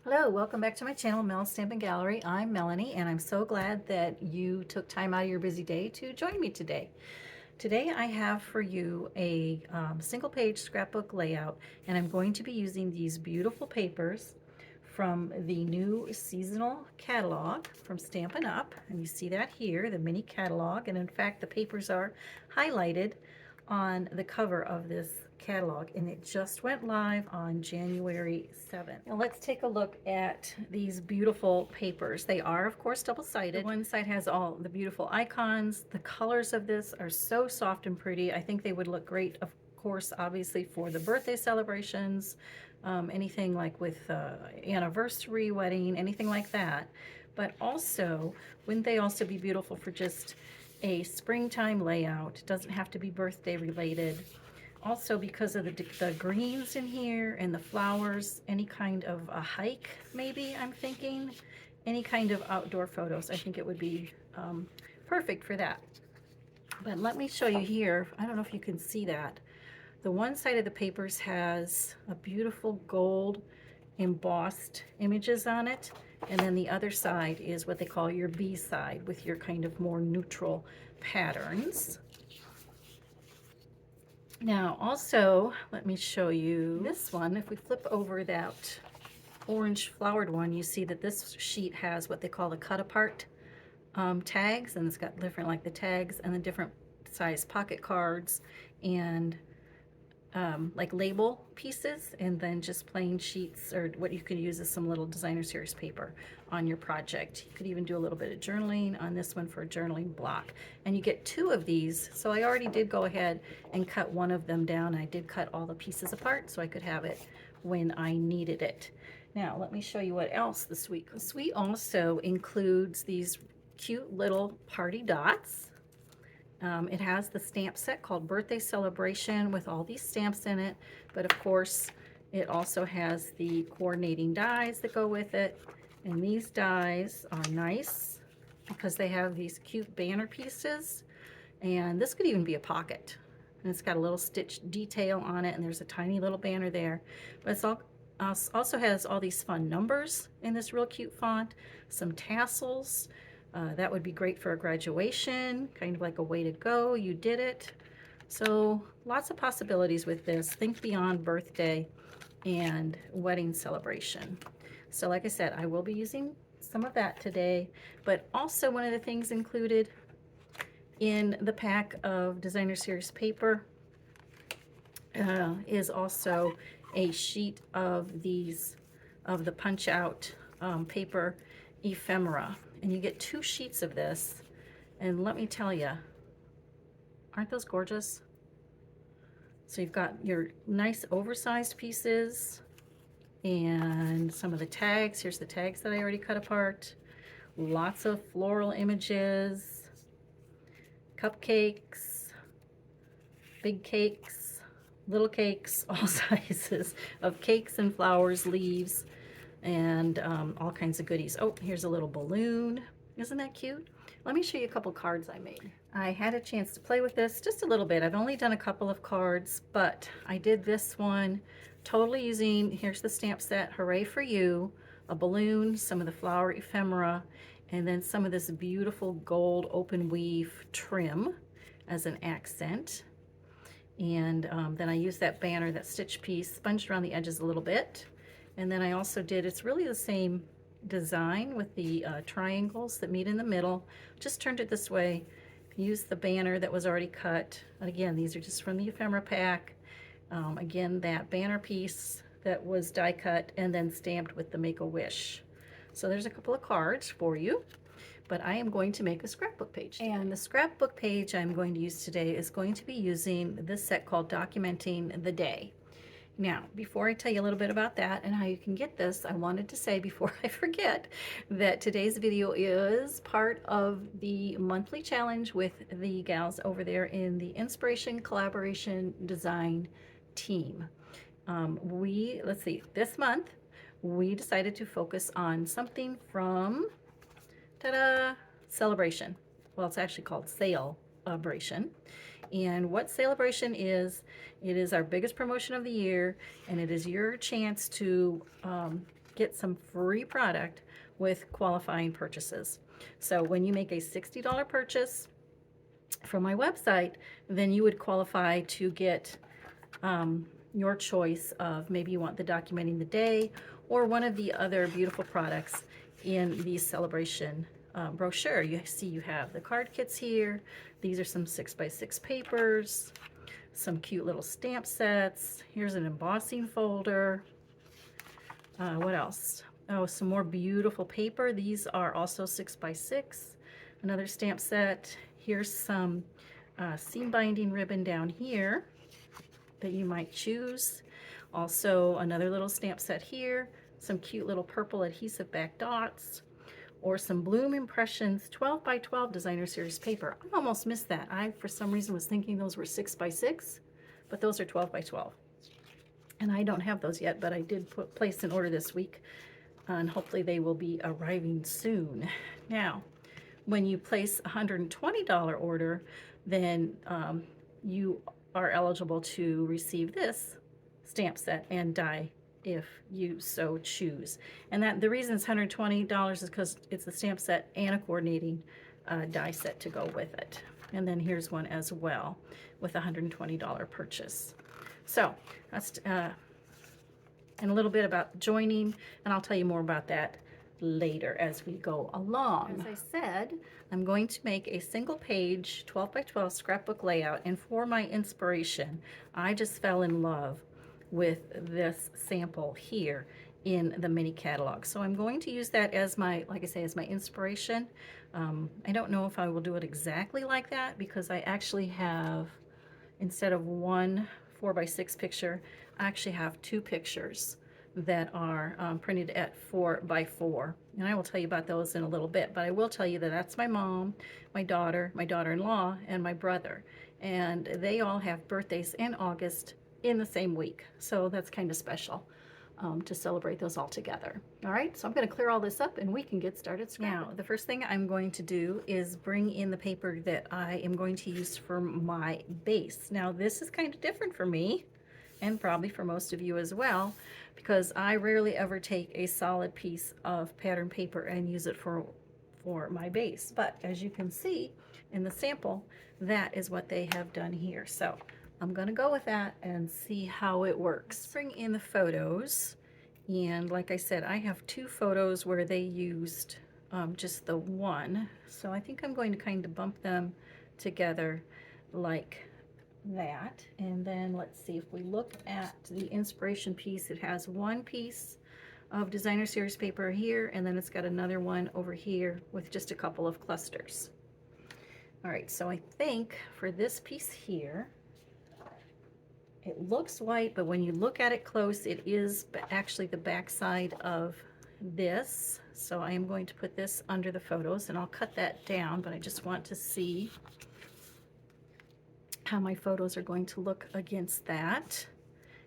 Hello, welcome back to my channel, Mel's Stampin' Gallery. I'm Melanie, and I'm so glad that you took time out of your busy day to join me today. Today I have for you a single page scrapbook layout, and I'm going to be using these beautiful papers from the new seasonal catalog from Stampin' Up. And you see that here, the mini catalog, and in fact the papers are highlighted on the cover of this catalog, and it just went live on January 7th. Now let's take a look at these beautiful papers. They are of course double-sided. The one side has all the beautiful icons. The colors of this are so soft and pretty. I think they would look great, of course, obviously for the birthday celebrations, anything like with anniversary, wedding, anything like that. But also, wouldn't they also be beautiful for just a springtime layout? It doesn't have to be birthday related. Also, because of the greens in here and the flowers, any kind of a hike, maybe, I'm thinking, any kind of outdoor photos, I think it would be perfect for that. But let me show you here. I don't know if you can see that. The one side of the papers has a beautiful gold embossed images on it, and then the other side is what they call your B side with your kind of more neutral patterns. Now also, let me show you this one. If we flip over that orange flowered one, you see that this sheet has what they call the cut apart tags, and it's got different, like the tags and the different size pocket cards and like label pieces, and then just plain sheets, or what you could use as some little designer series paper on your project. You could even do a little bit of journaling on this one for a journaling block. And you get two of these, so I already did go ahead and cut one of them down. I did cut all the pieces apart so I could have it when I needed it. Now let me show you what else the suite. The suite also includes these cute little party dots. It has the stamp set called Birthday Celebration with all these stamps in it, but of course it also has the coordinating dies that go with it, and these dies are nice because they have these cute banner pieces, and this could even be a pocket, and it's got a little stitch detail on it, and there's a tiny little banner there, but it's all also has all these fun numbers in this real cute font, some tassels. That would be great for a graduation, kind of like a way to go, you did it. So lots of possibilities with this. Think beyond birthday and wedding celebration. So like I said, I will be using some of that today, but also one of the things included in the pack of designer series paper is also a sheet of these, of the punch out paper ephemera. And you get two sheets of this, and let me tell you, aren't those gorgeous? So you've got your nice oversized pieces and some of the tags. Here's the tags that I already cut apart. Lots of floral images, cupcakes, big cakes, little cakes, all sizes of cakes and flowers, leaves, and all kinds of goodies. Oh, here's a little balloon. Isn't that cute? Let me show you a couple cards I made. I had a chance to play with this just a little bit. I've only done a couple of cards, but I did this one totally using, here's the stamp set, Hooray for You, a balloon, some of the flower ephemera, and then some of this beautiful gold open weave trim as an accent. And then I used that banner, that stitch piece, sponged around the edges a little bit. And then I also did, it's really the same design with the triangles that meet in the middle. Just turned it this way. Used the banner that was already cut. And again, these are just from the ephemera pack. Again, that banner piece that was die cut and then stamped with the Make-A-Wish. So there's a couple of cards for you. But I am going to make a scrapbook page. And the scrapbook page I'm going to use today is going to be using this set called Documenting the Day. Now, before I tell you a little bit about that and how you can get this, I wanted to say before I forget that today's video is part of the monthly challenge with the gals over there in the Inspiration Collaboration Design team. Let's see, this month we decided to focus on something from, ta-da, Celebration. Well, it's actually called Celebration. And what Celebration is, it is our biggest promotion of the year, and it is your chance to get some free product with qualifying purchases. So when you make a $60 purchase from my website, then you would qualify to get your choice of, maybe you want the Documenting the Day or one of the other beautiful products in the celebration brochure. You see you have the card kits here. These are some 6x6 papers, some cute little stamp sets. Here's an embossing folder. What else? Oh, some more beautiful paper. These are also 6x6. Another stamp set. Here's some seam binding ribbon down here that you might choose. Also another little stamp set here. Some cute little purple adhesive back dots. Or some Bloom Impressions 12x12 designer series paper. I almost missed that. I, for some reason, was thinking those were 6x6, but those are 12x12. And I don't have those yet, but I did place an order this week, and hopefully they will be arriving soon. Now, when you place a $120 order, then you are eligible to receive this stamp set and die if you so choose. And that the reason it's $120 is because it's a stamp set and a coordinating die set to go with it. And then here's one as well with a $120 purchase. So that's and a little bit about joining, and I'll tell you more about that later as we go along. As I said, I'm going to make a single page 12x12 scrapbook layout, and for my inspiration, I just fell in love with this sample here in the mini catalog. So I'm going to use that as my, like I say, as my inspiration. I don't know if I will do it exactly like that, because I actually have, instead of one 4x6 picture, I actually have two pictures that are printed at 4x4. And I will tell you about those in a little bit, but I will tell you that that's my mom, my daughter, my daughter-in-law, and my brother. And they all have birthdays in August in the same week. So that's kind of special to celebrate those all together. All right, so I'm going to clear all this up and we can get started. Now, the first thing I'm going to do is bring in the paper that I am going to use for my base. Now, this is kind of different for me, and probably for most of you as well, because I rarely ever take a solid piece of pattern paper and use it for my base. But as you can see in the sample, that is what they have done here. So I'm going to go with that and see how it works. Let's bring in the photos. And like I said, I have two photos where they used just the one. So I think I'm going to kind of bump them together like that. And then let's see, if we look at the inspiration piece, it has one piece of designer series paper here, and then it's got another one over here with just a couple of clusters. All right, so I think for this piece here, it looks white, but when you look at it close, it is actually the back side of this. So I am going to put this under the photos, and I'll cut that down, but I just want to see how my photos are going to look against that.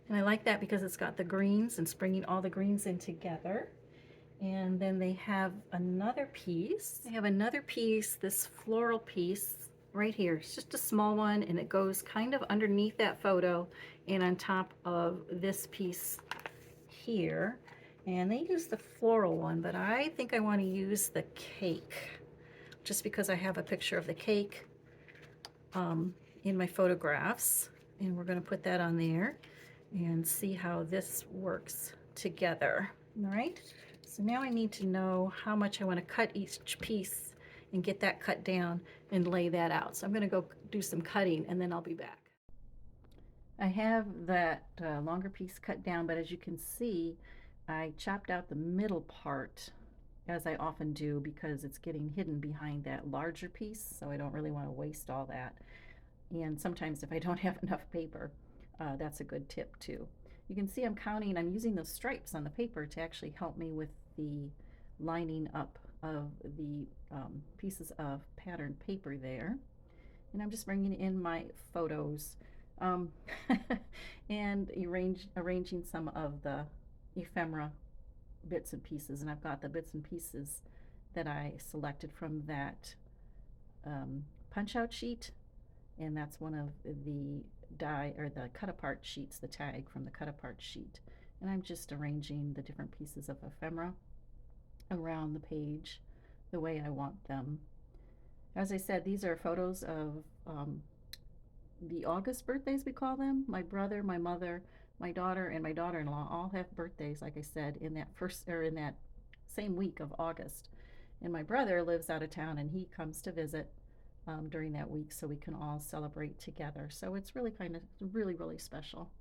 And I like that because it's got the greens and bringing all the greens in together. And then they have another piece. They have another piece, this floral piece right here. It's just a small one, and it goes kind of underneath that photo and on top of this piece here. And they use the floral one, but I think I want to use the cake, just because I have a picture of the cake in my photographs, and we're going to put that on there and see how this works together. All right, so now I need to know how much I want to cut each piece and get that cut down and lay that out. So I'm going to go do some cutting, and then I'll be back. I have that longer piece cut down, but as you can see, I chopped out the middle part, as I often do, because it's getting hidden behind that larger piece, so I don't really want to waste all that. And sometimes if I don't have enough paper, that's a good tip too. You can see I'm using those stripes on the paper to actually help me with the lining up of the pieces of patterned paper there. And I'm just bringing in my photos and arranging some of the ephemera bits and pieces. And I've got the bits and pieces that I selected from that punch out sheet, and that's one of the die or the cut apart sheets, the tag from the cut apart sheet. And I'm just arranging the different pieces of ephemera around the page the way I want them. As I said, these are photos of the August birthdays, we call them. My brother, my mother, my daughter, and my daughter-in-law all have birthdays, like I said, in that same week of August. And my brother lives out of town, and he comes to visit during that week, so we can all celebrate together. So it's really really special.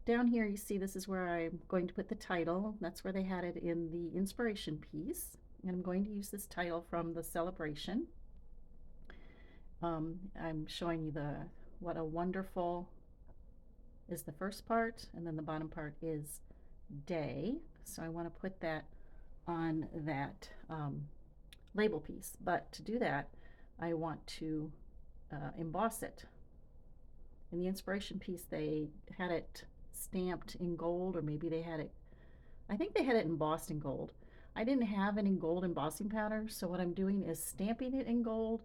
Down here, you see this is where I'm going to put the title. That's where they had it in the inspiration piece. And I'm going to use this title from the celebration. I'm showing you what a wonderful is the first part, and then the bottom part is day. So I want to put that on that label piece. But to do that, I want to emboss it. In the inspiration piece, they had it stamped in gold, or maybe they had it, I think they had it embossed in gold. I didn't have any gold embossing powder, so what I'm doing is stamping it in gold,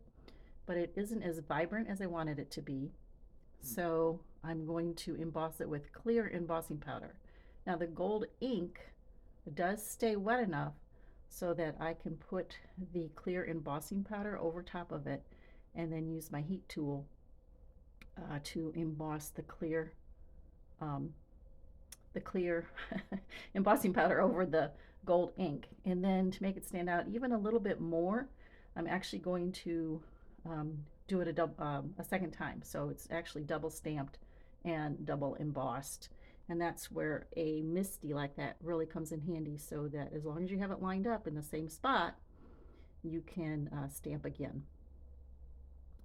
but it isn't as vibrant as I wanted it to be. So I'm going to emboss it with clear embossing powder. Now the gold ink does stay wet enough so that I can put the clear embossing powder over top of it and then use my heat tool to emboss the clear embossing powder over the gold ink. And then to make it stand out even a little bit more, I'm actually going to do it a second time. So it's actually double stamped and double embossed. And that's where a MISTI like that really comes in handy, so that as long as you have it lined up in the same spot, you can stamp again.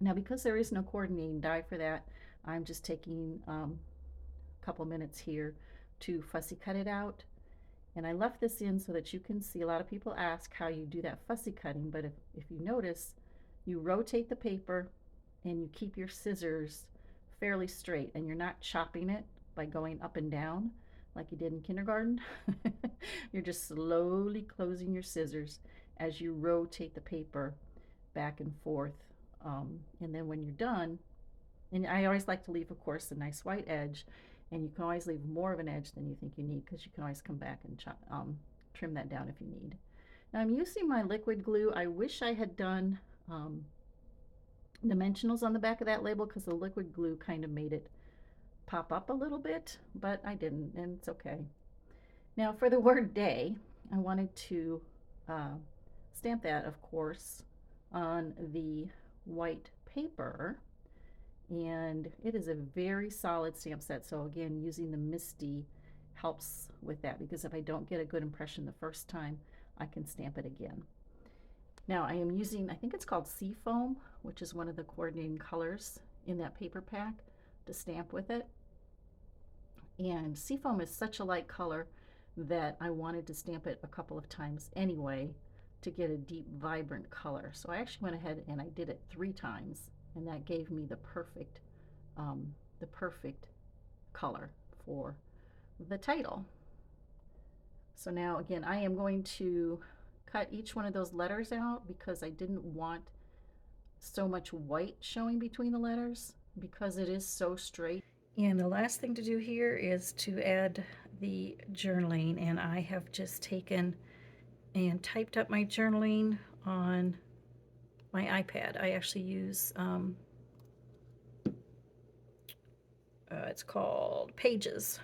Now, because there is no coordinating die for that, I'm just taking a couple minutes here to fussy cut it out. And I left this in so that you can see. A lot of people ask how you do that fussy cutting, but if you notice, you rotate the paper and you keep your scissors fairly straight, and you're not chopping it by going up and down like you did in kindergarten. You're just slowly closing your scissors as you rotate the paper back and forth. And then when you're done, and I always like to leave, of course, a nice white edge, and you can always leave more of an edge than you think you need, because you can always come back and trim that down if you need. Now I'm using my liquid glue. I wish I had done dimensionals on the back of that label, because the liquid glue kind of made it pop up a little bit, but I didn't, and it's okay. Now for the word day, I wanted to stamp that, of course, on the white paper, and it is a very solid stamp set. So again, using the MISTI helps with that, because if I don't get a good impression the first time, I can stamp it again. Now I am using, I think it's called Seafoam, which is one of the coordinating colors in that paper pack, to stamp with it. And Seafoam is such a light color that I wanted to stamp it a couple of times anyway to get a deep, vibrant color. So I actually went ahead and I did it 3 times, and that gave me the perfect color for the title. So now again, I am going to cut each one of those letters out, because I didn't want so much white showing between the letters, because it is so straight. And the last thing to do here is to add the journaling, and I have just taken and typed up my journaling on my iPad. I actually use it's called Pages.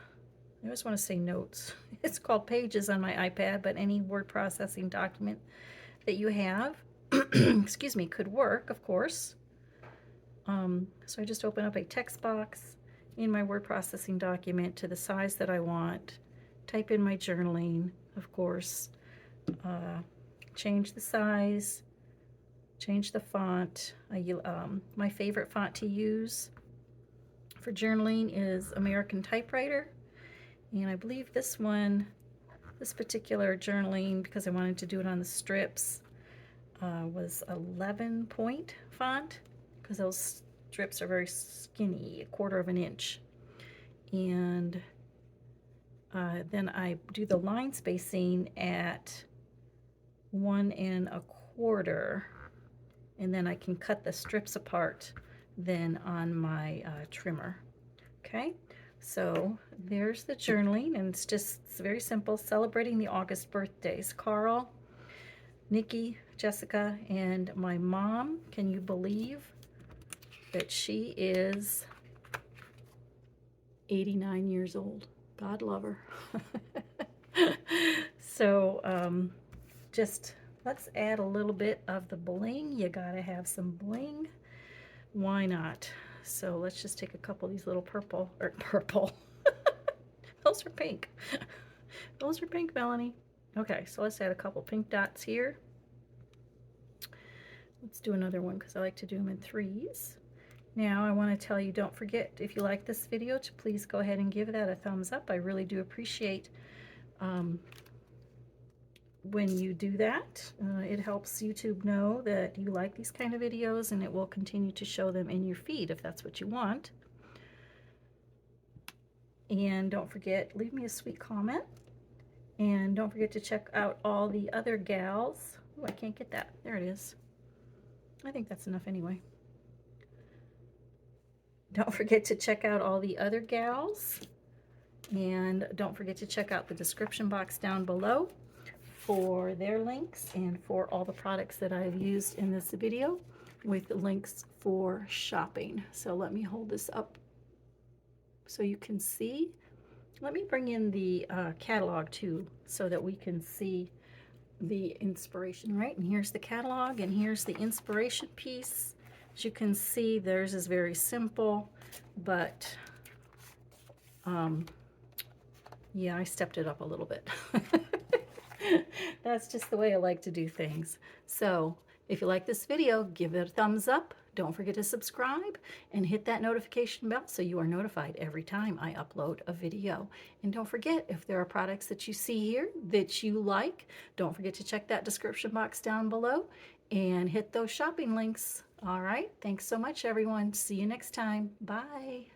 I always want to say Notes. It's called Pages on my iPad, but any word processing document that you have excuse me, could work, of course. So I just open up a text box in my word processing document to the size that I want, type in my journaling, of course, change the size, change the font. My favorite font to use for journaling is American Typewriter, and I believe this particular journaling, because I wanted to do it on the strips, was 11 point font, because those strips are very skinny, 1/4 of an inch. And then I do the line spacing at 1 1/4, and then I can cut the strips apart then on my trimmer. Okay, So there's the journaling, and it's very simple, celebrating the August birthdays. Carl, Nikki, Jessica, and my mom. Can you believe that she is 89 years old? God love her. So just let's add a little bit of the bling. You gotta have some bling. Why not? So let's just take a couple of these little purple. Those are pink. Those are pink, Melanie. Okay, so let's add a couple pink dots here. Let's do another one because I like to do them in threes. Now I want to tell you, don't forget, if you like this video, to please go ahead and give that a thumbs up. I really do appreciate when you do that. It helps YouTube know that you like these kind of videos, and it will continue to show them in your feed if that's what you want. And don't forget, leave me a sweet comment. And don't forget to check out all the other gals. Oh, I can't get that. There it is. I think that's enough anyway. Don't forget to check out all the other gals. And don't forget to check out the description box down below for their links and for all the products that I've used in this video with links for shopping. So let me hold this up so you can see. Let me bring in the catalog too so that we can see the inspiration, right? And here's the catalog, and here's the inspiration piece. As you can see, theirs is very simple, but yeah, I stepped it up a little bit. That's just the way I like to do things. So if you like this video, give it a thumbs up. Don't forget to subscribe and hit that notification bell so you are notified every time I upload a video. And don't forget, if there are products that you see here that you like, don't forget to check that description box down below and hit those shopping links. All right, thanks so much, everyone. See you next time. Bye.